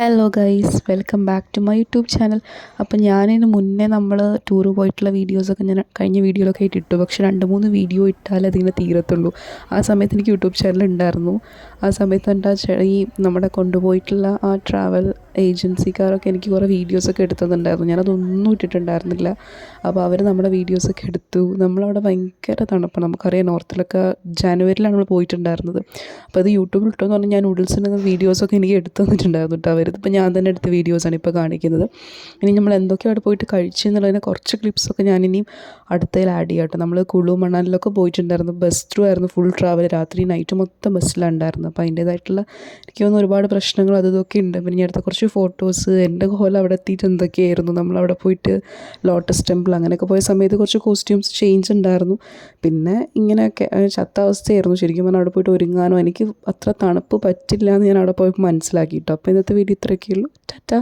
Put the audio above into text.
Hello guys, welcome back to my YouTube channel. അപ്പം ഞാനിതിന് മുന്നേ നമ്മൾ ടൂറ് പോയിട്ടുള്ള വീഡിയോസൊക്കെ ഞാൻ കഴിഞ്ഞ വീഡിയോയിലൊക്കെ ആയിട്ട് ഇട്ടു. പക്ഷേ 2-3 വീഡിയോ ഇട്ടാലേ അതിങ്ങനെ തീരത്തുള്ളൂ. ആ സമയത്ത് എനിക്ക് യൂട്യൂബ് ചാനൽ ഉണ്ടായിരുന്നു. ആ സമയത്ത് എന്താ വെച്ചാൽ ഈ നമ്മുടെ കൊണ്ടുപോയിട്ടുള്ള ആ ട്രാവൽ ഏജൻസിക്കാരൊക്കെ എനിക്ക് കുറേ വീഡിയോസൊക്കെ എടുത്തു തന്നിട്ടുണ്ടായിരുന്നു. ഞാനതൊന്നും ഇട്ടിട്ടുണ്ടായിരുന്നില്ല. അപ്പോൾ അവർ നമ്മുടെ വീഡിയോസൊക്കെ എടുത്തു. നമ്മളവിടെ ഭയങ്കര തണുപ്പാണ്. നമുക്കറിയാം, നോർത്തിലൊക്കെ ജനുവരിയിലാണ് നമ്മൾ പോയിട്ടുണ്ടായിരുന്നത്. അപ്പോൾ അത് യൂട്യൂബിൽ ഇട്ടോന്ന് പറഞ്ഞാൽ ഞാൻ നൂഡിൽസിൻ്റെ വീഡിയോസൊക്കെ എനിക്ക് എടുത്തു തന്നിട്ടുണ്ടായിരുന്നു കേട്ടോ അവർ. ഇതിപ്പോൾ ഞാൻ തന്നെ എടുത്ത വീഡിയോസാണ് ഇപ്പോൾ കാണിക്കുന്നത്. ഇനി നമ്മൾ എന്തൊക്കെ അവിടെ പോയിട്ട് കഴിച്ചു എന്നുള്ളതിനെ കുറച്ച് ക്ലിപ്സൊക്കെ ഞാനിനിയും അടുത്തതിൽ ആഡ് ചെയ്യാം കേട്ടോ. നമ്മൾ കുളു മണാലിലൊക്കെ പോയിട്ടുണ്ടായിരുന്നു. ബസ് ത്രൂ ആയിരുന്നു ഫുൾ ട്രാവൽ. രാത്രി നൈറ്റ് മൊത്തം ബസ്സിലുണ്ടായിരുന്നു. അപ്പോൾ അതിൻ്റേതായിട്ടുള്ള എനിക്ക് തോന്നുന്നു ഒരുപാട് പ്രശ്നങ്ങൾ ഇതൊക്കെ ഉണ്ട്. പിന്നെ ഞാൻ അടുത്ത കുറച്ച് ഫോട്ടോസ് എൻ്റെ കോലം അവിടെ എത്തിയിട്ട് എന്തൊക്കെയായിരുന്നു, നമ്മളവിടെ പോയിട്ട് ലോട്ടസ് ടെമ്പിൾ അങ്ങനെയൊക്കെ പോയ സമയത്ത് കുറച്ച് കോസ്റ്റ്യൂംസ് ചേഞ്ച് ഉണ്ടായിരുന്നു. പിന്നെ ഇങ്ങനെയൊക്കെ ചത്ത അവസ്ഥയായിരുന്നു ശരിക്കും പറഞ്ഞാൽ. അവിടെ പോയിട്ട് ഒരുങ്ങാനോ എനിക്ക് അത്ര തണുപ്പ് പറ്റില്ല എന്ന് ഞാൻ അവിടെ പോയപ്പോൾ മനസ്സിലാക്കി കേട്ടോ. അപ്പോൾ ഇന്നത്തെ വീഡിയോ ഇത്രയൊക്കെയുള്ളൂ. ടാറ്റാ.